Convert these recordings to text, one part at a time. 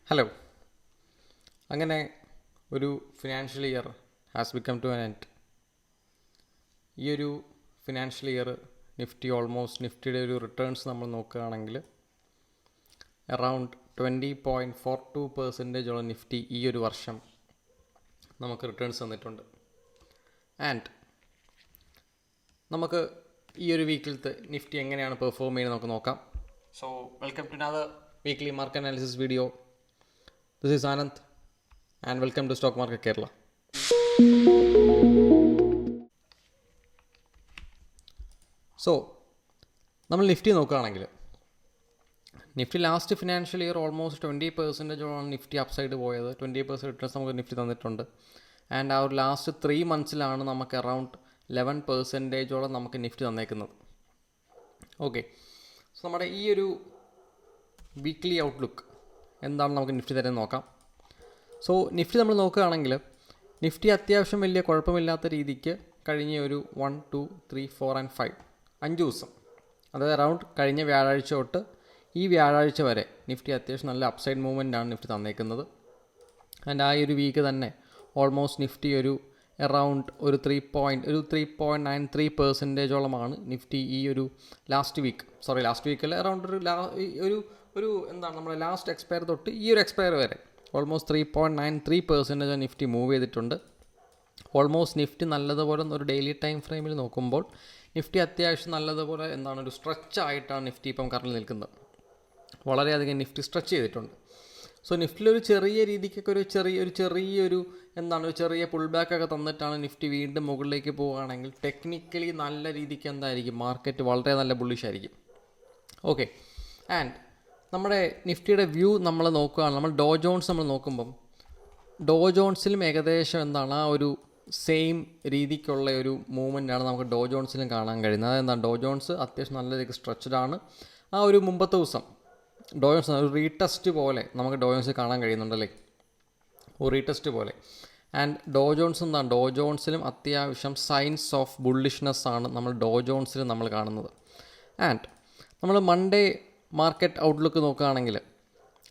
Hello. അങ്ങനെ ഒരു financial year has become to an end. ഈ ഒരു ഫിനാൻഷ്യൽ ഇയർ നിഫ്റ്റിയുടെ ഒരു റിട്ടേൺസ് നമ്മൾ നോക്കുകയാണെങ്കിൽ അറൗണ്ട് 20.42% ഉള്ള നിഫ്റ്റി ഈ ഒരു വർഷം നമുക്ക് റിട്ടേൺസ് തന്നിട്ടുണ്ട്. ആൻഡ് നമുക്ക് ഈ ഒരു വീക്കിലത്തെ നിഫ്റ്റി എങ്ങനെയാണ് പെർഫോം ചെയ്യുന്നത് നമുക്ക് നോക്കാം. So welcome to another weekly market analysis video. This is Anand and welcome to Stock Market Kerala. So നമ്മൾ നിഫ്റ്റി നോക്കുകയാണെങ്കിൽ Nifty last financial year almost 20% Nifty upside പോയത്. 20% റിട്ടേൺസ് നമുക്ക് നിഫ്റ്റി തന്നിട്ടുണ്ട്. ആൻഡ് ആ ഒരു ലാസ്റ്റ് 3 monthsലാണ് നമുക്ക് അറൗണ്ട് 11% നമുക്ക് Nifty തന്നേക്കുന്നത്. Okay, so നമ്മുടെ ഈ ഒരു വീക്ക്ലി ഔട്ട്ലുക്ക് എന്താണ് നമുക്ക് നിഫ്റ്റി തരുന്നത് നോക്കാം. സോ നിഫ്റ്റി നമ്മൾ നോക്കുകയാണെങ്കിൽ നിഫ്റ്റി അത്യാവശ്യം വലിയ കുഴപ്പമില്ലാത്ത രീതിക്ക് കഴിഞ്ഞ ഒരു 1, 2, 3, 4 and 5 ദിവസം, അതായത് അറൗണ്ട് കഴിഞ്ഞ വ്യാഴാഴ്ച തൊട്ട് ഈ വ്യാഴാഴ്ച വരെ നിഫ്റ്റി അത്യാവശ്യം നല്ല അപ്സൈഡ് മൂവ്മെൻറ്റാണ് നിഫ്റ്റി തന്നേക്കുന്നത്. ആൻഡ് ആ ഒരു വീക്ക് തന്നെ ഓൾമോസ്റ്റ് നിഫ്റ്റി ഒരു അറൗണ്ട് ഒരു 3.93% നിഫ്റ്റി ഈ ഒരു ലാസ്റ്റ് വീക്കല്ല അറൗണ്ട് ഒരു എന്താണ് നമ്മുടെ ലാസ്റ്റ് എക്സ്പയർ തൊട്ട് ഈ ഒരു എക്സ്പയർ വരെ ഓൾമോസ്റ്റ് 3.93% നിഫ്റ്റി മൂവ് ചെയ്തിട്ടുണ്ട്. ഓൾമോസ്റ്റ് നിഫ്റ്റി നല്ലതുപോലെ ഒരു ഡെയിലി ടൈം ഫ്രെയിമിൽ നോക്കുമ്പോൾ നിഫ്റ്റി അത്യാവശ്യം നല്ലതുപോലെ ഒരു സ്ട്രെച്ച് ആയിട്ടാണ് നിഫ്റ്റി ഇപ്പം കറണ്ട് നിൽക്കുന്നത്. വളരെയധികം നിഫ്റ്റി സ്ട്രെച്ച് ചെയ്തിട്ടുണ്ട്. സോ നിഫ്റ്റിലൊരു ചെറിയ രീതിക്കൊക്കെ ഒരു ചെറിയ പുൾ ബാക്കൊക്കെ തന്നിട്ടാണ് നിഫ്റ്റി വീണ്ടും മുകളിലേക്ക് പോവുകയാണെങ്കിൽ ടെക്നിക്കലി നല്ല രീതിക്ക് മാർക്കറ്റ് വളരെ നല്ല ബുള്ളിഷ് ആയിരിക്കും. ഓക്കെ, ആൻഡ് നമ്മുടെ നിഫ്റ്റിയുടെ വ്യൂ നമ്മൾ നോക്കുകയാണ്. നമ്മൾ ഡോ ജോൺസ് നമ്മൾ നോക്കുമ്പം ഡോ ജോൺസിലും ഏകദേശം ആ ഒരു സെയിം രീതിക്കുള്ള ഒരു മൂവ്മെൻറ്റാണ് നമുക്ക് ഡോ ജോൺസിലും കാണാൻ കഴിയുന്നത്. അതെന്താണ്, ഡോ ജോൺസ് അത്യാവശ്യം നല്ല രീതിക്ക് സ്ട്രെച്ചഡ് ആണ്. ആ ഒരു മുമ്പത്തെ ദിവസം ഡോ ജോൺസ് ഒരു റീടെസ്റ്റ് പോലെ നമുക്ക് ഡോ ജോൺസ് കാണാൻ കഴിയുന്നുണ്ടല്ലേ, ഒരു റീടെസ്റ്റ് പോലെ. ആൻഡ് ഡോ ജോൺസിലും അത്യാവശ്യം സൈൻസ് ഓഫ് ബുള്ളിഷ്നെസ് ആണ് നമ്മൾ ഡോ ജോൺസിലും നമ്മൾ കാണുന്നത്. ആൻഡ് നമ്മൾ മൺഡേ മാർക്കറ്റ് ഔട്ട്ലുക്ക് നോക്കുകയാണെങ്കിൽ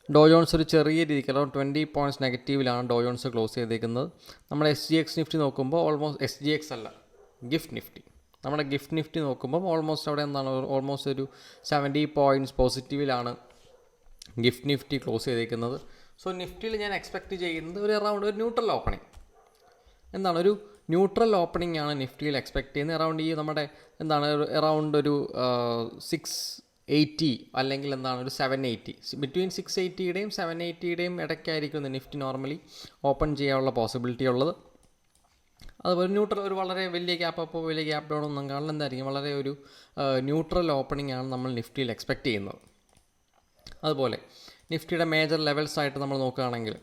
ഡോ ജോൺസ് ഒരു ചെറിയ രീതിക്ക് അറൗണ്ട് 20 points നെഗറ്റീവിലാണ് ഡോ ജോൺസ് ക്ലോസ് ചെയ്തേക്കുന്നത്. നമ്മുടെ SGX നിഫ്റ്റി നോക്കുമ്പോൾ നമ്മുടെ ഗിഫ്റ്റ് നിഫ്റ്റി നോക്കുമ്പോൾ ഓൾമോസ്റ്റ് അവിടെ ഓൾമോസ്റ്റ് ഒരു 70 points പോസിറ്റീവിലാണ് ഗിഫ്റ്റ് നിഫ്റ്റി ക്ലോസ് ചെയ്തേക്കുന്നത്. സോ നിഫ്റ്റിയിൽ ഞാൻ എക്സ്പെക്റ്റ് ചെയ്യുന്നത് ഒരു അറൗണ്ട് ഒരു ന്യൂട്രൽ ഓപ്പണിംഗ് ആണ് നിഫ്റ്റിയിൽ എക്സ്പെക്റ്റ് ചെയ്യുന്നത്. അറൗണ്ട് ഈ നമ്മുടെ അറൗണ്ട് ഒരു 680 അല്ലെങ്കിൽ ഒരു 780, ബിറ്റ്വീൻ 680യുടെയും 780യുടെയും ഇടയ്ക്കായിരിക്കും നിഫ്റ്റി നോർമലി ഓപ്പൺ ചെയ്യാനുള്ള പോസിബിലിറ്റി ഉള്ളത്. അതുപോലെ ന്യൂട്രൽ ഒരു വളരെ വലിയ ഗ്യാപ്പ് അപ്പോ വലിയ ഗ്യാപ്പ് ഡൗൺ ഒന്നും കാണുന്നതായിരിക്കും. വളരെ ഒരു ന്യൂട്രൽ ഓപ്പണിംഗ് ആണ് നമ്മൾ നിഫ്റ്റിയിൽ എക്സ്പെക്റ്റ് ചെയ്യുന്നത്. അതുപോലെ നിഫ്റ്റിയുടെ മേജർ ലെവൽസ് ആയിട്ട് നമ്മൾ നോക്കുകയാണെങ്കിൽ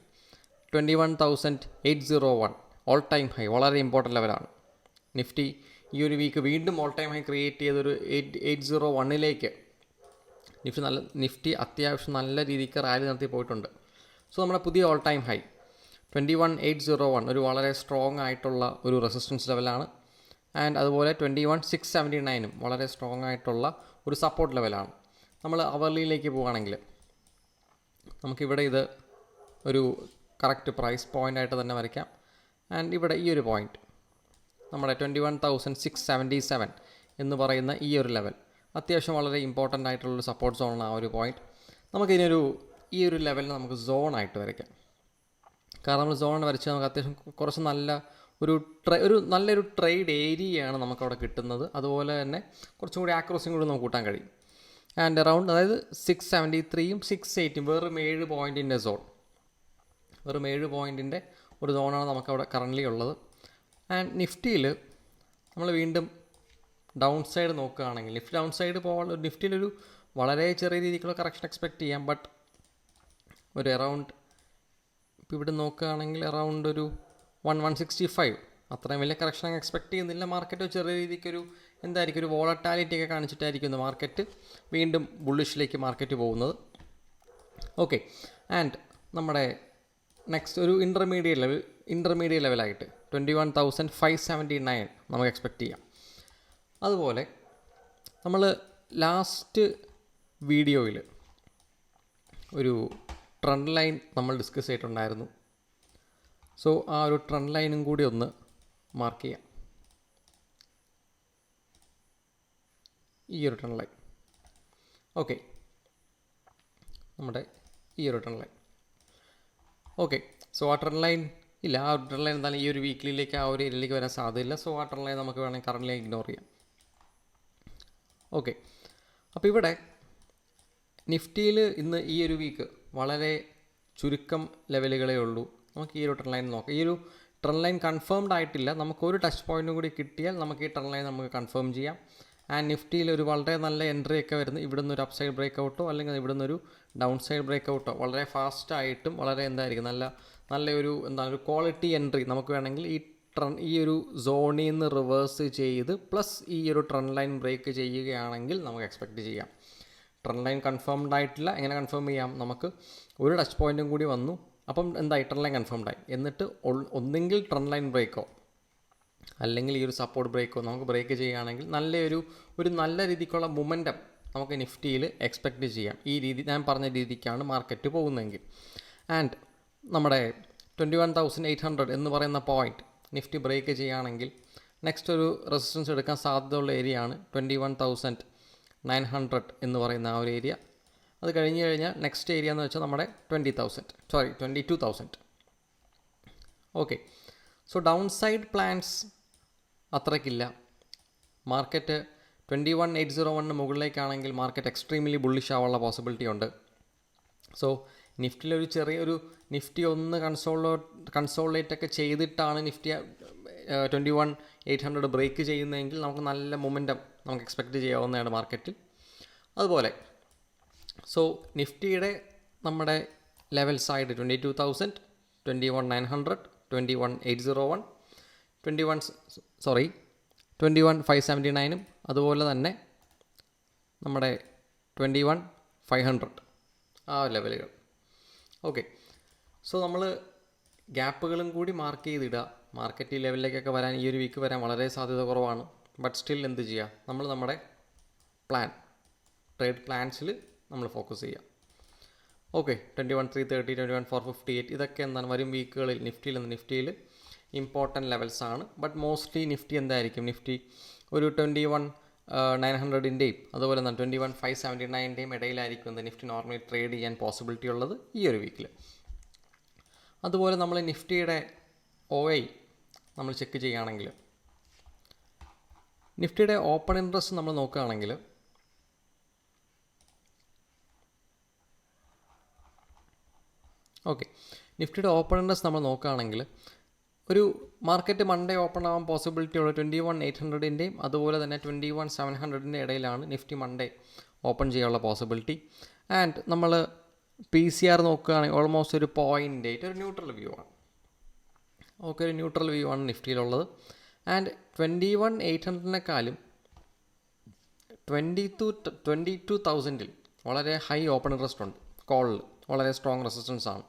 21,801 ഓൾ ടൈം ഹൈ, വളരെ ഇമ്പോർട്ടൻ്റ് ലെവലാണ്. നിഫ്റ്റി ഈ ഒരു വീക്ക് വീണ്ടും ഓൾ ടൈം ഹൈ ക്രിയേറ്റ് ചെയ്തൊരു 801ലേക്ക് നിഫ്റ്റി അത്യാവശ്യം നല്ല രീതിക്ക് റാലി നടത്തി പോയിട്ടുണ്ട്. സോ നമ്മുടെ പുതിയ ഓൾ ടൈം ഹൈ 21,801 ഒരു വളരെ സ്ട്രോങ് ആയിട്ടുള്ള ഒരു റെസിസ്റ്റൻസ് ലെവലാണ്. ആൻഡ് അതുപോലെ 21,679 വളരെ സ്ട്രോങ് ആയിട്ടുള്ള ഒരു സപ്പോർട്ട് ലെവലാണ്. നമ്മൾ അവർലിയിലേക്ക് പോവുകയാണെങ്കിൽ നമുക്കിവിടെ ഇത് ഒരു കറക്റ്റ് പ്രൈസ് പോയിൻ്റായിട്ട് തന്നെ വരയ്ക്കാം. ആൻഡ് ഇവിടെ ഈ ഒരു പോയിൻ്റ് നമ്മുടെ 21,677 എന്ന് പറയുന്ന ഈ ഒരു ലെവൽ അത്യാവശ്യം വളരെ ഇമ്പോർട്ടൻ്റ് ആയിട്ടുള്ളൊരു സപ്പോർട്ട് സോണാണ് ആ ഒരു പോയിൻ്റ്. ഈ ഒരു ലെവലിൽ നമുക്ക് സോണായിട്ട് വരയ്ക്കാം. കാരണം നമ്മൾ സോൺ വരച്ചാൽ നമുക്ക് അത്യാവശ്യം കുറച്ച് നല്ലൊരു ട്രേഡ് ഏരിയയാണ് നമുക്കവിടെ കിട്ടുന്നത്. അതുപോലെ തന്നെ കുറച്ചും കൂടി ആക്യുറസിയും കൂടി നമുക്ക് കൂട്ടാൻ കഴിയും. ആൻഡ് അറൗണ്ട് അതായത് 673യും 680 വെറും 7 പോയിൻറ്റിൻ്റെ ഒരു സോണാണ് നമുക്കവിടെ കറൻ്റ്ലി ഉള്ളത്. ആൻഡ് നിഫ്റ്റിയിൽ നമ്മൾ വീണ്ടും ഡൗൺ സൈഡ് നോക്കുകയാണെങ്കിൽ നിഫ്റ്റിയിലൊരു വളരെ ചെറിയ രീതിക്കുള്ള കറക്ഷൻ എക്സ്പെക്റ്റ് ചെയ്യാം. ബട്ട് ഒരു അറൗണ്ട് ഇപ്പോൾ ഇവിടെ നോക്കുകയാണെങ്കിൽ അറൗണ്ട് ഒരു 165 അത്രയും വലിയ കറക്ഷൻ എക്സ്പെക്റ്റ് ചെയ്യുന്നില്ല. മാർക്കറ്റ് ചെറിയ രീതിക്കൊരു ഒരു വോളറ്റാലിറ്റി ഒക്കെ കാണിച്ചിട്ടായിരിക്കും മാർക്കറ്റ് വീണ്ടും ബുള്ളിഷിലേക്ക് മാർക്കറ്റ് പോകുന്നത്. ഓക്കെ, ആൻഡ് നമ്മുടെ നെക്സ്റ്റ് ഒരു ഇൻ്റർമീഡിയറ്റ് ലെവലായിട്ട് 21,579 നമുക്ക് എക്സ്പെക്റ്റ് ചെയ്യാം. അതുപോലെ നമ്മൾ ലാസ്റ്റ് വീഡിയോയിൽ ഒരു ട്രെൻഡ് ലൈൻ നമ്മൾ ഡിസ്കസ് ചെയ്തിട്ടുണ്ടായിരുന്നു. സോ ആ ഒരു ട്രെൻഡ് ലൈനും കൂടി ഒന്ന് മാർക്ക് ചെയ്യാം. ഈ ഒരു ട്രെൻഡ് ലൈൻ, ഓക്കെ, നമ്മുടെ ഈ ഒരു ട്രെൻഡ് ലൈൻ. ഓക്കെ, സോ ആ ട്രെൻഡ് ലൈൻ ഇല്ല, ആ ട്രെൻഡ് ലൈൻ എന്തായാലും ഈ ഒരു വീക്കിലേക്ക് ആ ഒരു ഏരിയയിലേക്ക് വരാൻ സാധ്യതയില്ല. സോ ആ ട്രെൻഡ് ലൈൻ നമുക്ക് വേണമെങ്കിൽ കറൻറ്റ്ലി ഇഗ്നോർ ചെയ്യാം. ഓക്കെ, അപ്പോൾ ഇവിടെ നിഫ്റ്റിയിൽ ഇന്ന് ഈ ഒരു വീക്ക് വളരെ ചുരുക്കം ലെവലുകളേ ഉള്ളൂ. നമുക്ക് ഈ ഒരു ട്രെൻഡ് ലൈൻ നോക്കാം. ഈ ഒരു ട്രെൻഡ് ലൈൻ കൺഫേംഡ് ആയിട്ടില്ല. നമുക്കൊരു ടച്ച് പോയിൻറ്റും കൂടി കിട്ടിയാൽ നമുക്ക് ഈ ട്രെൻഡ് ലൈൻ നമുക്ക് കൺഫേം ചെയ്യാം. ആൻഡ് നിഫ്റ്റിയിൽ ഒരു വളരെ നല്ല എൻട്രി ഒക്കെ വരുന്നത് ഇവിടുന്ന് ഒരു അപ്സൈഡ് ബ്രേക്ക് ഔട്ടോ അല്ലെങ്കിൽ ഇവിടുന്ന് ഒരു ഡൗൺ സൈഡ് ബ്രേക്ക് ഔട്ടോ വളരെ ഫാസ്റ്റായിട്ടും വളരെ എന്തായിരിക്കും നല്ലൊരു ഒരു ക്വാളിറ്റി എൻട്രി നമുക്ക് വേണമെങ്കിൽ ഈ ഒരു സോണിൽ നിന്ന് റിവേഴ്സ് ചെയ്ത് പ്ലസ് ഈ ഒരു ട്രെൻഡ് ലൈൻ ബ്രേക്ക് ചെയ്യുകയാണെങ്കിൽ നമുക്ക് എക്സ്പെക്റ്റ് ചെയ്യാം. ട്രെൻഡ് ലൈൻ കൺഫേംഡ് ആയിട്ടില്ല. എങ്ങനെ കൺഫേം ചെയ്യാം? നമുക്ക് ഒരു ടച്ച് പോയിൻറ്റും കൂടി വന്നു, അപ്പം എന്തായി, ട്രെൻഡ് ലൈൻ കൺഫേംഡ് ആയി. എന്നിട്ട് ഒന്നെങ്കിൽ ട്രെൻഡ് ലൈൻ ബ്രേക്കോ അല്ലെങ്കിൽ ഈ ഒരു സപ്പോർട്ട് ബ്രേക്കോ നമുക്ക് ബ്രേക്ക് ചെയ്യുകയാണെങ്കിൽ ഒരു നല്ല രീതിക്കുള്ള മൊമെൻറ്റം നമുക്ക് നിഫ്റ്റിയിൽ എക്സ്പെക്റ്റ് ചെയ്യാം. ഈ രീതി ഞാൻ പറഞ്ഞ രീതിക്കാണ് മാർക്കറ്റ് പോകുന്നതെങ്കിൽ. ആൻഡ് നമ്മുടെ 21,800 എന്ന് പറയുന്ന പോയിൻറ്റ് നിഫ്റ്റി ബ്രേക്ക് ചെയ്യുകയാണെങ്കിൽ നെക്സ്റ്റ് ഒരു റെസിസ്റ്റൻസ് എടുക്കാൻ സാധ്യതയുള്ള ഏരിയ ആണ് 21,900 എന്ന് പറയുന്ന ആ ഒരു ഏരിയ. അത് കഴിഞ്ഞ് കഴിഞ്ഞാൽ നെക്സ്റ്റ് ഏരിയ എന്ന് വെച്ചാൽ നമ്മുടെ 22,000. Okay, so down side plans അത്രയ്ക്കില്ല. മാർക്കറ്റ് 21,801 മുകളിലേക്കാണെങ്കിൽ മാർക്കറ്റ് എക്സ്ട്രീംലി ബുള്ളിഷ് ആവാനുള്ള പോസിബിലിറ്റി ഉണ്ട്. സോ നിഫ്റ്റിയിലൊരു ചെറിയൊരു നിഫ്റ്റി ഒന്ന് കൺസോളിഡേറ്റ് ഒക്കെ ചെയ്തിട്ടാണ് നിഫ്റ്റി 21,800 ബ്രേക്ക് ചെയ്യുന്നതെങ്കിൽ നമുക്ക് നല്ല മൊമെൻറ്റം നമുക്ക് എക്സ്പെക്റ്റ് ചെയ്യാവുന്നതാണ് മാർക്കറ്റിൽ. അതുപോലെ സോ നിഫ്റ്റിയുടെ നമ്മുടെ ലെവൽസായിട്ട് 22,000, 21,900, 21,801, 21,579 അതുപോലെ തന്നെ നമ്മുടെ 21,500 ആ ലെവലുകൾ. ഓക്കെ, സോ നമ്മൾ ഗ്യാപ്പുകളും കൂടി മാർക്ക് ചെയ്തിടുക. മാർക്കറ്റ് ഈ ലെവലിലേക്കൊക്കെ വരാൻ ഈ ഒരു വീക്ക് വരാൻ വളരെ സാധ്യത കുറവാണ്. ബട്ട് സ്റ്റിൽ എന്ത് ചെയ്യുക, നമ്മൾ നമ്മുടെ ട്രേഡ് പ്ലാൻസിൽ നമ്മൾ ഫോക്കസ് ചെയ്യുക. ഓക്കെ, 21,330, 21,458 ഇതൊക്കെ എന്താണ് വരും വീക്കുകളിൽ നിഫ്റ്റിയിൽ ഇമ്പോർട്ടൻറ്റ് ലെവൽസാണ്. ബട്ട് മോസ്റ്റ്ലി നിഫ്റ്റി എന്തായിരിക്കും, നിഫ്റ്റി ഒരു 21,900ൻ്റെയും അതുപോലെ തന്നെ 21,579ൻ്റെയും ഇടയിലായിരിക്കും നിഫ്റ്റി നോർമലി ട്രേഡ് ചെയ്യാൻ പോസിബിലിറ്റി ഉള്ളത് ഈ ഒരു വീക്കിൽ. അതുപോലെ നമ്മൾ നിഫ്റ്റിയുടെ OI നമ്മൾ ചെക്ക് ചെയ്യുകയാണെങ്കിൽ നിഫ്റ്റിയുടെ ഓപ്പൺ ഇൻട്രസ്റ്റ് നമ്മൾ നോക്കുകയാണെങ്കിൽ ഓക്കെ, നിഫ്റ്റിയുടെ ഓപ്പൺ ഇൻട്രസ്റ്റ് നമ്മൾ നോക്കുകയാണെങ്കിൽ ഒരു മാർക്കറ്റ് മൺഡേ ഓപ്പൺ ആവാൻ പോസിബിലിറ്റി ഉള്ള 21,800ൻ്റെയും അതുപോലെ തന്നെ 21,700ൻ്റെ ഇടയിലാണ് നിഫ്റ്റി മൺഡേ ഓപ്പൺ ചെയ്യാനുള്ള പോസിബിലിറ്റി. ആൻഡ് നമ്മൾ PCR നോക്കുകയാണെങ്കിൽ ഓൾമോസ്റ്റ് ഒരു 0.8 ഒരു ന്യൂട്രൽ വ്യൂ ആണ്. ഓക്കെ, ഒരു ന്യൂട്രൽ വ്യൂ ആണ് നിഫ്റ്റിയിലുള്ളത്. ആൻഡ് 21,800നെക്കാളും 22,000 വളരെ ഹൈ ഓപ്പൺ ഇൻട്രസ്റ്റ് ഉണ്ട്. കോളിൽ വളരെ സ്ട്രോങ് റെസിസ്റ്റൻസ് ആണ്.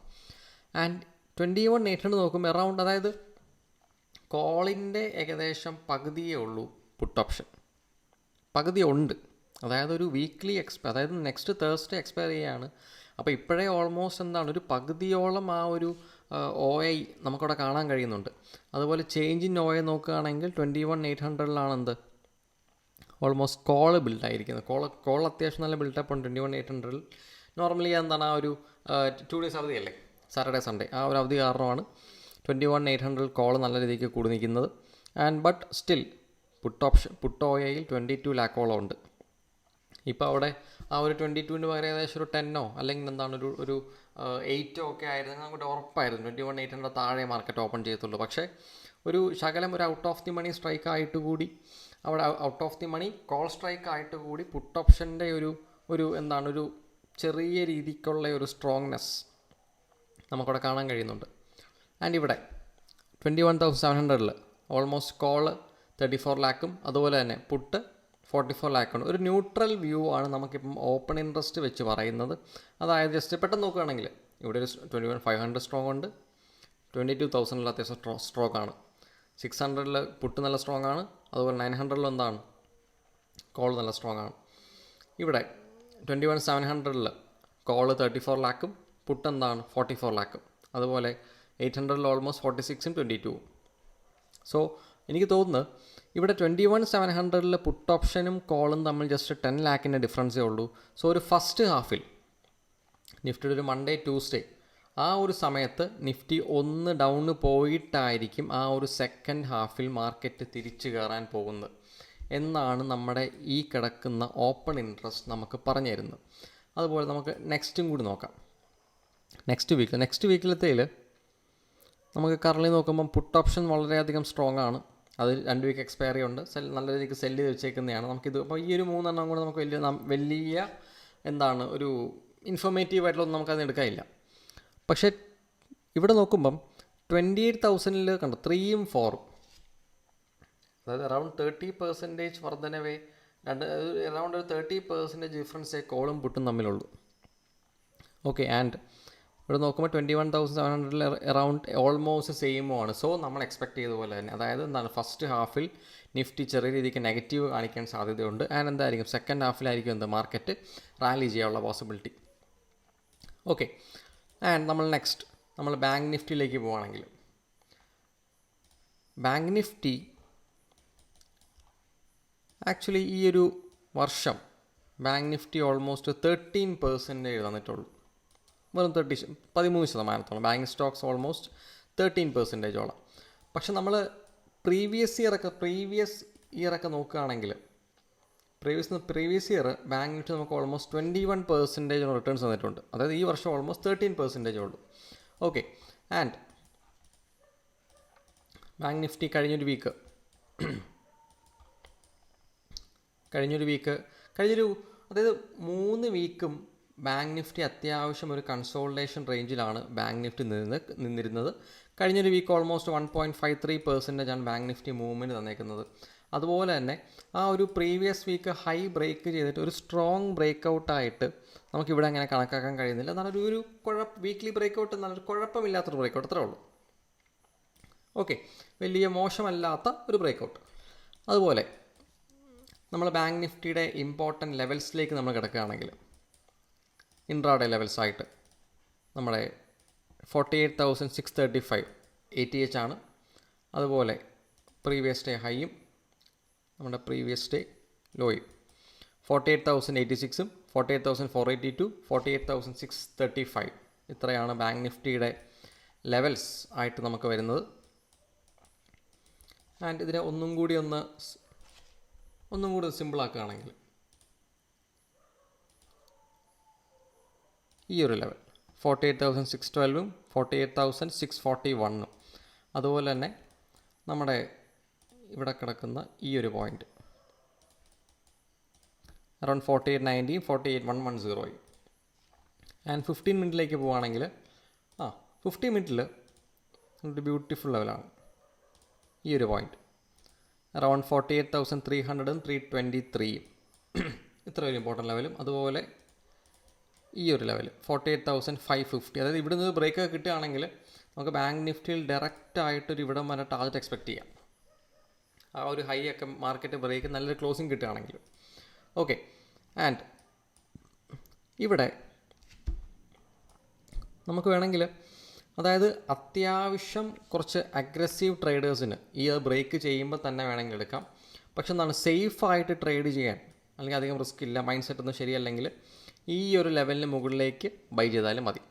ആൻഡ് 21,800 നോക്കുമ്പോൾ അറൗണ്ട്, അതായത് കോളിൻ്റെ ഏകദേശം പകുതിയേ ഉള്ളൂ പുട്ട് ഓപ്ഷൻ, പകുതി ഉണ്ട്. അതായത് ഒരു വീക്ക്ലി അതായത് നെക്സ്റ്റ് തേഴ്സ്ഡേ എക്സ്പയർ ചെയ്യുകയാണ്. അപ്പോൾ ഇപ്പോഴേ ഓൾമോസ്റ്റ് എന്താണ് ഒരു പകുതിയോളം ആ ഒരു OI നമുക്കവിടെ കാണാൻ കഴിയുന്നുണ്ട്. അതുപോലെ ചേഞ്ച് ഇൻ OI നോക്കുകയാണെങ്കിൽ 21,800ലാണ് എന്ത് ഓൾമോസ്റ്റ് കോള് ബിൽഡായിരിക്കുന്നത്. കോൾ അത്യാവശ്യം നല്ല ബിൽഡപ്പ് ഉണ്ട് 21,800. നോർമലി എന്താണ് ആ ഒരു 2 days അവധിയല്ലേ, സാറ്റർഡേ സൺഡേ, ആ ഒരു അവധി കാരണമാണ് 21,800 കോൾ നല്ല രീതിക്ക് കൂടി നിൽക്കുന്നത്. ആൻഡ് ബട്ട് സ്റ്റിൽ പുട്ട് OIയിൽ 22 ലാക്കോളം ഉണ്ട്. ഇപ്പോൾ അവിടെ ആ ഒരു 22ന് പകരം ഏകദേശം ഒരു 10 അല്ലെങ്കിൽ എന്താണ് ഒരു 8 ഒക്കെ ആയിരുന്നു നമുക്ക് ഉറപ്പായിരുന്നു 21,800 താഴെ മാർക്കറ്റ് ഓപ്പൺ ചെയ്യത്തുള്ളൂ. പക്ഷേ ഒരു ശകലം ഒരു out of the money strike ആയിട്ട് കൂടി അവിടെ out of the money call strike ആയിട്ട് കൂടി പുട്ട് ഓപ്ഷൻ്റെ ഒരു ചെറിയ രീതിക്കുള്ള ഒരു സ്ട്രോങ്നെസ് നമുക്കവിടെ കാണാൻ കഴിയുന്നുണ്ട്. ആൻഡ് ഇവിടെ 21,700ൽ ഓൾമോസ്റ്റ് കോള് 34 ലാക്കും അതുപോലെ തന്നെ പുട്ട് 44 ലാക്കാണ്. ഒരു ന്യൂട്രൽ വ്യൂ ആണ് നമുക്കിപ്പം ഓപ്പൺ ഇൻട്രസ്റ്റ് വെച്ച് പറയുന്നത്. അതായത് ജസ്റ്റ് പെട്ടെന്ന് നോക്കുകയാണെങ്കിൽ ഇവിടെ ഒരു 21,500 സ്ട്രോങ് ഉണ്ട്, 22,000 അത്യാവശ്യം സ്ട്രോങ് ആണ്, 600 പുട്ട് നല്ല സ്ട്രോങ് ആണ്, അതുപോലെ 900 എന്താണ് കോൾ നല്ല സ്ട്രോങ് ആണ്. ഇവിടെ 21,700 കോള് 34 ലാക്കും പുട്ട് എന്താണ് 44 lakh. അതുപോലെ 800 ഓൾമോസ്റ്റ് 46ഉം 22. സോ എനിക്ക് തോന്നുന്നു ഇവിടെ 21,700 പുട്ട് ഓപ്ഷനും കോളും തമ്മിൽ ജസ്റ്റ് 10 lakhൻ്റെ ഡിഫറൻസേ ഉള്ളൂ. സോ ഒരു ഫസ്റ്റ് ഹാഫിൽ നിഫ്റ്റിയുടെ ഒരു മൺഡേ ട്യൂസ്ഡേ ആ ഒരു സമയത്ത് നിഫ്റ്റി ഒന്ന് ഡൗണ് പോയിട്ടായിരിക്കും ആ ഒരു സെക്കൻഡ് ഹാഫിൽ മാർക്കറ്റ് തിരിച്ചു കയറാൻ പോകുന്നത് എന്നാണ് നമ്മുടെ ഈ കിടക്കുന്ന ഓപ്പൺ ഇൻട്രസ്റ്റ് നമുക്ക് പറഞ്ഞു തരുന്നത്. അതുപോലെ നമുക്ക് നെക്സ്റ്റും കൂടി നോക്കാം. നെക്സ്റ്റ് വീക്കിലത്തേൽ നമുക്ക് കറൻലി നോക്കുമ്പം പുട്ട് ഓപ്ഷൻ വളരെയധികം സ്ട്രോങ് ആണ്. അത് 2 വീക്ക് എക്സ്പയറി ഉണ്ട്. നല്ല രീതിക്ക് സെല്ല് ചെയ്ത് വെച്ചേക്കുന്നതാണ്. നമുക്കിത് അപ്പോൾ ഈ ഒരു 3 കൂടെ നമുക്ക് വലിയ എന്താണ് ഒരു ഇൻഫോർമേറ്റീവ് ആയിട്ടുള്ളതൊന്നും നമുക്കത് എടുക്കാനില്ല. പക്ഷേ ഇവിടെ നോക്കുമ്പം 28,000 കണ്ടോ 3ഉം 4ഉം, അതായത് അറൗണ്ട് 30% വർധനവേ അറൗണ്ട് ഒരു 30% ഡിഫറൻസേ കോളും പുട്ടും തമ്മിലുള്ളൂ. ഓക്കെ, ആൻഡ് ഇവിടെ നോക്കുമ്പോൾ 21,700 അറൗണ്ട് ഓൾമോസ്റ്റ് സെയിമുമാണ്. സോ നമ്മൾ എക്സ്പെക്ട് ചെയ്ത പോലെ തന്നെ, അതായത് എന്താണ് ഫസ്റ്റ് ഹാഫിൽ നിഫ്റ്റി ചെറിയ രീതിക്ക് നെഗറ്റീവ് കാണിക്കാൻ സാധ്യതയുണ്ട്. ആൻഡ് എന്തായിരിക്കും സെക്കൻഡ് ഹാഫിലായിരിക്കും മാർക്കറ്റ് റാലി ചെയ്യാനുള്ള പോസിബിലിറ്റി. ഓക്കെ, ആൻഡ് നമ്മൾ ബാങ്ക് നിഫ്റ്റിയിലേക്ക് പോവുകയാണെങ്കിൽ ബാങ്ക് നിഫ്റ്റി ആക്ച്വലി ഈ ഒരു വർഷം ബാങ്ക് നിഫ്റ്റി ഓൾമോസ്റ്റ് 13% തന്നിട്ടുള്ളൂ. വെറും 13%. Bank stocks almost 13%. പക്ഷെ നമ്മൾ പ്രീവിയസ് ഇയർ ഒക്കെ നോക്കുകയാണെങ്കിൽ പ്രീവിയസ് ഇയർ ബാങ്ക് നിഫ്റ്റി നമുക്ക് ഓൾമോസ്റ്റ് 21% റിട്ടേൺസ് തന്നിട്ടുണ്ട്. അതായത് ഈ വർഷം ഓൾമോസ്റ്റ് 13% ഉള്ളൂ. ഓക്കെ, ആൻഡ് ബാങ്ക് നിഫ്റ്റി കഴിഞ്ഞൊരു അതായത് 3 വീക്കും ബാങ്ക് നിഫ്റ്റി അത്യാവശ്യം ഒരു കൺസോൾട്ടേഷൻ റേഞ്ചിലാണ് ബാങ്ക് നിഫ്റ്റി നിന്നിരുന്നത്. കഴിഞ്ഞൊരു വീക്ക് ഓൾമോസ്റ്റ് 1.53% ആണ് ബാങ്ക് നിഫ്റ്റി മൂവ്മെൻറ്റ് തന്നേക്കുന്നത്. അതുപോലെ തന്നെ ആ ഒരു പ്രീവിയസ് വീക്ക് ഹൈ ബ്രേക്ക് ചെയ്തിട്ട് ഒരു സ്ട്രോങ് ബ്രേക്കൗട്ടായിട്ട് നമുക്കിവിടെ അങ്ങനെ കണക്കാക്കാൻ കഴിയുന്നില്ല. എന്നാണ് ഒരു വീക്ക്ലി ബ്രേക്കൗട്ട് നല്ലൊരു കുഴപ്പമില്ലാത്തൊരു ബ്രേക്കൗട്ട്, അത്രേ ഉള്ളൂ. ഓക്കെ, വലിയ മോശമല്ലാത്ത ഒരു ബ്രേക്കൗട്ട്. അതുപോലെ നമ്മൾ ബാങ്ക് നിഫ്റ്റിയുടെ ഇമ്പോർട്ടൻറ്റ് ലെവൽസിലേക്ക് നമ്മൾ കിടക്കുകയാണെങ്കിൽ ഇൻട്രാഡേ ലെവൽസായിട്ട് നമ്മുടെ 48,635 ATH ആണ്. അതുപോലെ പ്രീവിയസ് ഡേ ഹൈയും നമ്മുടെ പ്രീവിയസ് ഡേ ലോയും 48,086ഉം 48,482, 48,635 ഇത്രയാണ് ബാങ്ക് നിഫ്റ്റിയുടെ ലെവൽസ് ആയിട്ട് നമുക്ക് വരുന്നത്. ആൻഡ് ഇതിനെ ഒന്നും കൂടി സിമ്പിളാക്കുകയാണെങ്കിൽ ഈ ഒരു ലെവൽ 48,612ഉം 48,641ഉം, അതുപോലെ തന്നെ നമ്മുടെ ഇവിടെ കിടക്കുന്ന ഈ ഒരു പോയിൻ്റ് അറൗണ്ട് 4890, 48,110. ആൻഡ് 15 മിനിറ്റിലേക്ക് പോവുകയാണെങ്കിൽ 15 മിനിറ്റിൽ ഒരു ബ്യൂട്ടിഫുൾ ലെവലാണ് ഈ ഒരു പോയിൻ്റ് അറൗണ്ട് 48,300ഉം 323ഉം ഇത്ര ഒരു ഇമ്പോർട്ടൻറ്റ് ലെവലും. അതുപോലെ ഈ ഒരു ലെവൽ 48,550, അതായത് ഇവിടെ നിന്ന് ബ്രേക്ക് കിട്ടുകയാണെങ്കിൽ നമുക്ക് ബാങ്ക് നിഫ്റ്റിയിൽ ഡയറക്റ്റായിട്ടൊരു ഇവിടം വരെ ടാർഗറ്റ് എക്സ്പെക്റ്റ് ചെയ്യാം. ആ ഒരു ഹൈ ഒക്കെ മാർക്കറ്റ് ബ്രേക്ക് നല്ലൊരു ക്ലോസിങ് കിട്ടുകയാണെങ്കിൽ. ഓക്കെ, ആൻഡ് ഇവിടെ നമുക്ക് വേണമെങ്കിൽ, അതായത് അത്യാവശ്യം കുറച്ച് അഗ്രസീവ് ട്രേഡേഴ്സിന് ഈ ബ്രേക്ക് ചെയ്യുമ്പോൾ തന്നെ വേണമെങ്കിൽ എടുക്കാം. പക്ഷെ എന്താണ് സേഫായിട്ട് ട്രേഡ് ചെയ്യാൻ, അല്ലെങ്കിൽ അധികം റിസ്ക് ഇല്ല, മൈൻഡ് സെറ്റ് ഒന്നും ശരിയല്ലെങ്കിൽ ഈ ഒരു ലെവലിന് മുകളിലേക്ക് ബൈ ചെയ്താലും മതി.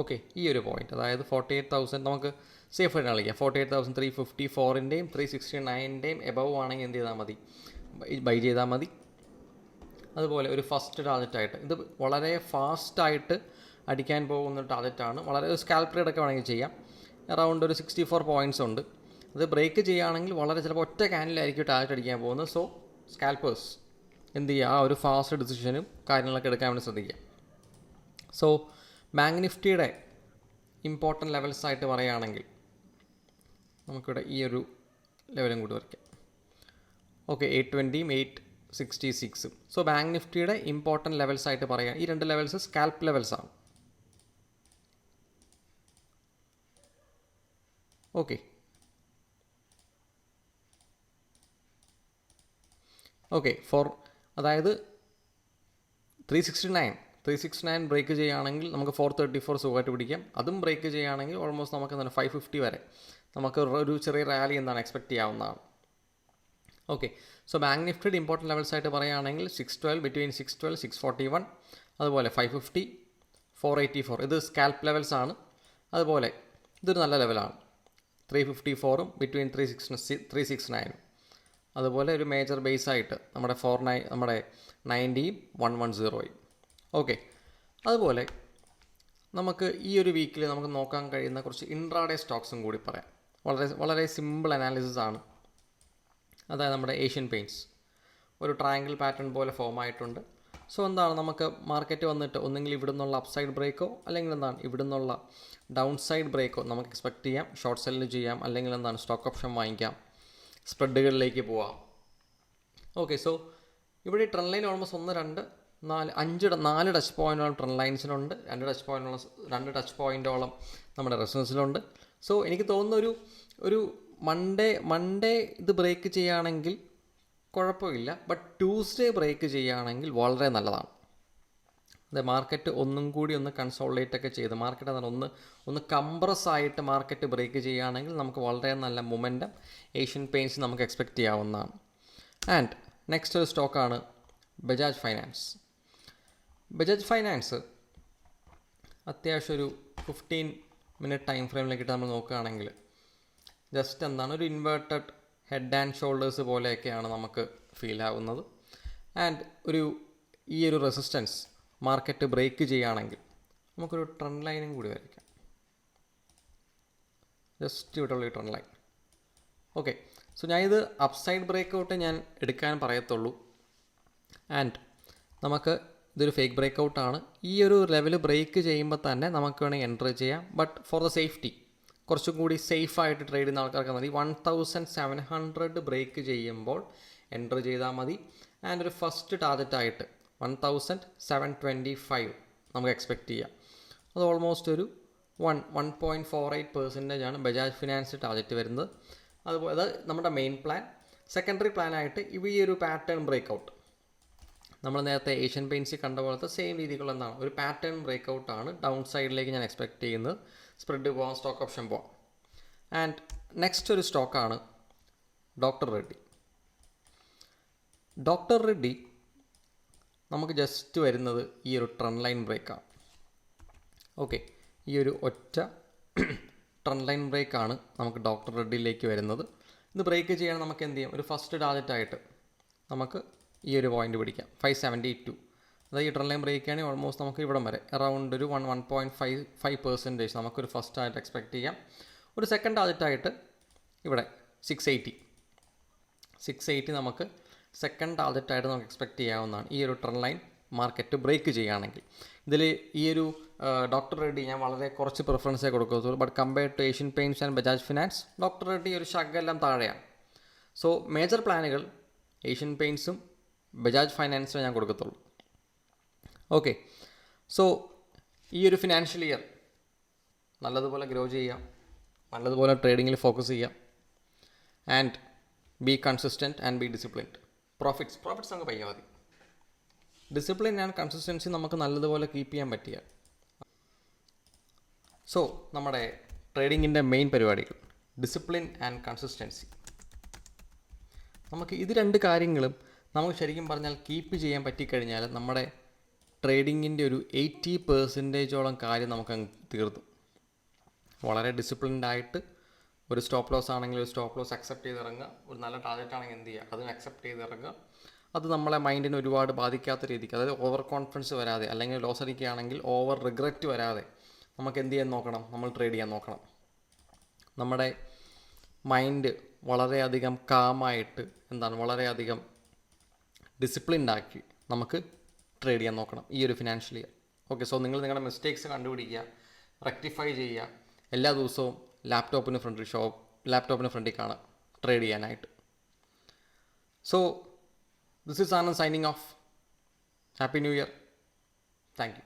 ഓക്കെ, ഈ ഒരു പോയിന്റ്, അതായത് 48,000 നമുക്ക് സേഫായിട്ട് കളിക്കാം. 48,354ൻ്റെയും 369ൻ്റെയും എബവ് ആണെങ്കിൽ എന്ത് ചെയ്താൽ മതി, ബൈ ചെയ്താൽ മതി. അതുപോലെ ഒരു ഫസ്റ്റ് ടാർഗറ്റായിട്ട് ഇത് വളരെ ഫാസ്റ്റായിട്ട് അടിക്കാൻ പോകുന്ന ടാർഗറ്റാണ്. വളരെ സ്കാൽപ്പ് ട്രേഡൊക്കെ വേണമെങ്കിൽ ചെയ്യാം. അറൗണ്ട് ഒരു 64 പോയിൻറ്റ്സ് ഉണ്ട്. അത് ബ്രേക്ക് ചെയ്യുകയാണെങ്കിൽ വളരെ ചിലപ്പോൾ ഒറ്റ ക്യാനിലായിരിക്കും ടാർഗറ്റ് അടിക്കാൻ പോകുന്നത്. സോ സ്കാൽപ്പേഴ്സ് എന്ത് ചെയ്യുക, ആ ഒരു ഫാസ്റ്റ് ഡിസിഷനും കാര്യങ്ങളൊക്കെ എടുക്കാൻ വേണ്ടി ശ്രദ്ധിക്കുക. സോ ബാങ്ക് നിഫ്റ്റിയുടെ ഇമ്പോർട്ടൻറ്റ് ലെവൽസായിട്ട് പറയുകയാണെങ്കിൽ നമുക്കിവിടെ ഈ ഒരു ലെവലും കൂടി വരയ്ക്കാം. ഓക്കെ, 820ഉം 866ഉം. സോ ബാങ്ക് നിഫ്റ്റിയുടെ ഇമ്പോർട്ടൻറ്റ് ലെവൽസായിട്ട് പറയുക, ഈ രണ്ട് ലെവൽസ് സ്കാൽപ്പ് ലെവൽസാണ്. ഓക്കെ, അതായത് 369, 369 ബ്രേക്ക് ചെയ്യുകയാണെങ്കിൽ നമുക്ക് 434 സുഖമായിട്ട് പിടിക്കാം. അതും ബ്രേക്ക് ചെയ്യുകയാണെങ്കിൽ ഓൾമോസ്റ്റ് നമുക്ക് എന്താണ് 550 വരെ നമുക്ക് ഒരു ചെറിയ റാലി എന്താണ് എക്സ്പെക്റ്റ് ചെയ്യാവുന്നതാണ്. ഓക്കെ, സോ ബാങ്ക് നിഫ്റ്റിയുടെ ഇമ്പോർട്ടൻറ്റ് ലെവൽസ് ആയിട്ട് പറയുകയാണെങ്കിൽ 612, ബിറ്റ്വീൻ 612 641, അതുപോലെ 550 484, ഇത് സ്കാൽപ്പ് ലെവൽസ് ആണ്. അതുപോലെ ഇതൊരു നല്ല ലെവലാണ്. 354ഉം ബിറ്റ്വീൻ 369, അതുപോലെ ഒരു മേജർ ബേസ് ആയിട്ട് നമ്മുടെ 90യും 110യും. ഓക്കെ, അതുപോലെ നമുക്ക് ഈ ഒരു വീക്കിൽ നമുക്ക് നോക്കാൻ കഴിയുന്ന കുറച്ച് ഇൻട്രാഡേ സ്റ്റോക്സും കൂടി പറയാം. വളരെ സിമ്പിൾ അനാലിസിസ് ആണ്. അതായത് നമ്മുടെ ഏഷ്യൻ പെയിൻറ്റ്സ് ഒരു ട്രയാങ്കിൾ പാറ്റേൺ പോലെ ഫോം ആയിട്ടുണ്ട്. സോ എന്താണ്, നമുക്ക് മാർക്കറ്റ് വന്നിട്ട് ഒന്നെങ്കിൽ ഇവിടെ നിന്നുള്ള അപ്സൈഡ് ബ്രേക്കോ അല്ലെങ്കിൽ എന്താണ് ഇവിടെ നിന്നുള്ള ഡൗൺ സൈഡ് ബ്രേക്കോ നമുക്ക് എക്സ്പെക്റ്റ് ചെയ്യാം. ഷോർട്ട് സെല്ലിന് ചെയ്യാം, അല്ലെങ്കിൽ എന്താണ് സ്റ്റോക്ക് ഓപ്ഷൻ വാങ്ങിക്കാം, സ്പ്രെഡുകളിലേക്ക് പോവാം. ഓക്കെ, സോ ഇവിടെ ഈ ട്രെൻഡ് ലൈൻ ഓൾമോസ്റ്റ് 1, 2, 4 ടച്ച് പോയിൻറ്റോളം ട്രെൻഡ് ലൈൻസിലുണ്ട്. 2 ടച്ച് പോയിൻറ്റോളം നമ്മുടെ റെസിസ്റ്റൻസിലുണ്ട്. സോ എനിക്ക് തോന്നുന്ന ഒരു മൺഡേ ഇത് ബ്രേക്ക് ചെയ്യുകയാണെങ്കിൽ കുഴപ്പമില്ല. ബട്ട് ട്യൂസ്ഡേ ബ്രേക്ക് ചെയ്യുകയാണെങ്കിൽ വളരെ നല്ലതാണ്. അതെ, മാർക്കറ്റ് ഒന്നും കൂടി ഒന്ന് കൺസോളിഡേറ്റ് ഒക്കെ ചെയ്ത് മാർക്കറ്റ് അതാണ് ഒന്ന് കംപ്രസ് ആയിട്ട് മാർക്കറ്റ് ബ്രേക്ക് ചെയ്യുകയാണെങ്കിൽ നമുക്ക് വളരെ നല്ല മൊമെൻറ്റം ഏഷ്യൻ പെയിൻറ്റ്സ് നമുക്ക് എക്സ്പെക്റ്റ് ചെയ്യാവുന്നതാണ്. ആൻഡ് നെക്സ്റ്റ് ഒരു സ്റ്റോക്കാണ് ബജാജ് ഫൈനാൻസ്. ബജാജ് ഫൈനാൻസ് അത്യാവശ്യം ഒരു 15 മിനിറ്റ് ടൈം ഫ്രെയിമിലേക്കിട്ട് നമ്മൾ നോക്കുകയാണെങ്കിൽ ജസ്റ്റ് എന്താണ് ഒരു ഇൻവേർട്ടഡ് ഹെഡ് ആൻഡ് ഷോൾഡേഴ്സ് പോലെയൊക്കെയാണ് നമുക്ക് ഫീൽ ആവുന്നത്. ആൻഡ് ഈ ഒരു റെസിസ്റ്റൻസ് മാർക്കറ്റ് ബ്രേക്ക് ചെയ്യുകയാണെങ്കിൽ നമുക്കൊരു ട്രെൻഡ് ലൈനും കൂടി വരയ്ക്കാം. ജസ്റ്റ് ഇവിടെയുള്ള ഈ ട്രെൻഡ് ലൈൻ. ഓക്കെ, സോ ഞാനിത് അപ്സൈഡ് ബ്രേക്കൗട്ട് ഞാൻ എടുക്കാൻ പറയത്തുള്ളൂ. ആൻഡ് നമുക്ക് ഇതൊരു ഫേക്ക് ബ്രേക്കൗട്ടാണ്. ഈ ഒരു ലെവൽ ബ്രേക്ക് ചെയ്യുമ്പോൾ തന്നെ നമുക്ക് വേണമെങ്കിൽ എൻറ്റർ ചെയ്യാം. ബട്ട് ഫോർ ദ സേഫ്റ്റി കുറച്ചും കൂടി സേഫായിട്ട് ട്രേഡ് ചെയ്യുന്ന ആൾക്കാർക്ക് മതി 1700 ബ്രേക്ക് ചെയ്യുമ്പോൾ എൻറ്റർ ചെയ്താൽ മതി. ആൻഡ് ഒരു ഫസ്റ്റ് ടാർഗറ്റായിട്ട് 1725 നമുക്ക് എക്സ്പെക്റ്റ് ചെയ്യാം. അത് ഓൾമോസ്റ്റ് ഒരു 1.48% ആണ് ബജാജ് ഫിനാൻസ് ടാർഗറ്റ് വരുന്നത്. അതുപോലെ അത് നമ്മുടെ മെയിൻ പ്ലാൻ. സെക്കൻഡറി പ്ലാനായിട്ട് ഈ ഒരു പാറ്റേൺ ബ്രേക്കൗട്ട് നമ്മൾ നേരത്തെ ഏഷ്യൻ പെയിൻറ്റ്സിൽ കണ്ട പോലത്തെ സെയിം രീതിക്കുള്ള എന്താണ് ഒരു പാറ്റേൺ ബ്രേക്കൗട്ടാണ് ഡൗൺ സൈഡിലേക്ക് ഞാൻ എക്സ്പെക്റ്റ് ചെയ്യുന്നത്. സ്പ്രെഡ് പോകാം, സ്റ്റോക്ക് ഓപ്ഷൻ പോകാം. ആൻഡ് നെക്സ്റ്റ് ഒരു സ്റ്റോക്കാണ് ഡോക്ടർ റെഡ്ഡി. ഡോക്ടർ റെഡ്ഡി നമുക്ക് ജസ്റ്റ് വരുന്നത് ഈ ഒരു ട്രെൻഡ് ലൈൻ ബ്രേക്കാണ്. ഓക്കെ, ഈ ഒരു ഒറ്റ ട്രെൻഡ് ലൈൻ ബ്രേക്കാണ് നമുക്ക് ഡോക്ടർ റെഡ്ഡിയിലേക്ക് വരുന്നത്. ഇത് ബ്രേക്ക് ചെയ്യാൻ നമുക്ക് എന്ത് ചെയ്യാം, ഒരു ഫസ്റ്റ് ടാർഗറ്റായിട്ട് നമുക്ക് ഈ ഒരു പോയിന്റ് പിടിക്കാം 572. അതായത് ഈ ട്രെൻഡ് ലൈൻ ബ്രേക്ക് ആണെങ്കിൽ ഓൾമോസ്റ്റ് നമുക്ക് ഇവിടം വരെ അറൗണ്ട് ഒരു 1.55% നമുക്കൊരു ഫസ്റ്റ് ആയിട്ട് എക്സ്പെക്റ്റ് ചെയ്യാം. ഒരു സെക്കൻഡ് ടാർഗറ്റായിട്ട് ഇവിടെ 680 നമുക്ക് സെക്കൻഡ് ടാർഗറ്റായിട്ട് നമുക്ക് എക്സ്പെക്റ്റ് ചെയ്യാവുന്നതാണ് ഈ ഒരു ട്രെൻഡ് ലൈൻ മാർക്കറ്റ് ബ്രേക്ക് ചെയ്യുകയാണെങ്കിൽ. ഇതിൽ ഈ ഒരു ഡോക്ടർ റെഡ്ഡി ഞാൻ വളരെ കുറച്ച് പ്രിഫറൻസേ കൊടുക്കത്തുള്ളൂ. But compared to Asian Paints and Bajaj Finance doctor Reddy ഒരു ശകലം താഴെയാണ്. സോ മേജർ പ്ലാനുകൾ ഏഷ്യൻ പെയിൻറ്റ്സും ബജാജ് ഫൈനാൻസും ഞാൻ കൊടുക്കത്തുള്ളൂ. ഓക്കെ, സോ ഈ ഒരു ഫിനാൻഷ്യൽ ഇയർ നല്ലതുപോലെ ഗ്രോ ചെയ്യാം, നല്ലതുപോലെ ട്രേഡിങ്ങിൽ ഫോക്കസ് ചെയ്യാം. And be consistent and be disciplined. Profits നമുക്ക് പയ്യാൽ മതി. ഡിസിപ്ലിൻ ആൻഡ് കൺസിസ്റ്റൻസി നമുക്ക് നല്ലതുപോലെ കീപ്പ് ചെയ്യാൻ പറ്റിയ. സോ നമ്മുടെ ട്രേഡിങ്ങിൻ്റെ മെയിൻ പരിപാടികൾ ഡിസിപ്ലിൻ ആൻഡ് കൺസിസ്റ്റൻസി. നമുക്ക് ഇത് രണ്ട് കാര്യങ്ങളും നമുക്ക് ശരിക്കും പറഞ്ഞാൽ കീപ്പ് ചെയ്യാൻ പറ്റിക്കഴിഞ്ഞാൽ നമ്മുടെ ട്രേഡിങ്ങിൻ്റെ ഒരു 80% കാര്യം നമുക്ക് തീർന്നു. വളരെ ഡിസിപ്ലിൻഡായിട്ട് ഒരു സ്റ്റോപ്പ് ലോസ് ആണെങ്കിൽ ഒരു സ്റ്റോപ്പ് ലോസ് അക്സെപ്റ്റ് ചെയ്തിറങ്ങുക. ഒരു നല്ല ടാർഗറ്റ് ആണെങ്കിൽ എന്ത് ചെയ്യുക, അതിന് അക്സെപ്റ്റ് ചെയ്തിറങ്ങുക. അത് നമ്മളെ മൈൻഡിന് ഒരുപാട് ബാധിക്കാത്ത രീതിക്ക്, അതായത് ഓവർ കോൺഫിഡൻസ് വരാതെ, അല്ലെങ്കിൽ ലോസ് അടിക്കുകയാണെങ്കിൽ ഓവർ റിഗ്രറ്റ് വരാതെ നമുക്ക് എന്ത് ചെയ്യാൻ നോക്കണം, നമ്മൾ ട്രേഡ് ചെയ്യാൻ നോക്കണം. നമ്മുടെ മൈൻഡ് വളരെയധികം കാമായിട്ട് വളരെയധികം ഡിസിപ്ലിൻഡാക്കി നമുക്ക് ട്രേഡ് ചെയ്യാൻ നോക്കണം ഈ ഒരു ഫിനാൻഷ്യൽ ഇയർ. ഓക്കെ, സോ നിങ്ങൾ നിങ്ങളുടെ മിസ്റ്റേക്സ് കണ്ടുപിടിക്കുക, റെക്ടിഫൈ ചെയ്യുക. എല്ലാ ദിവസവും ലാപ്ടോപ്പിന് ഫ്രണ്ടിൽ കാണുക ട്രേഡ് ചെയ്യാനായിട്ട്. So this is Anand signing off. Happy new year. Thank you.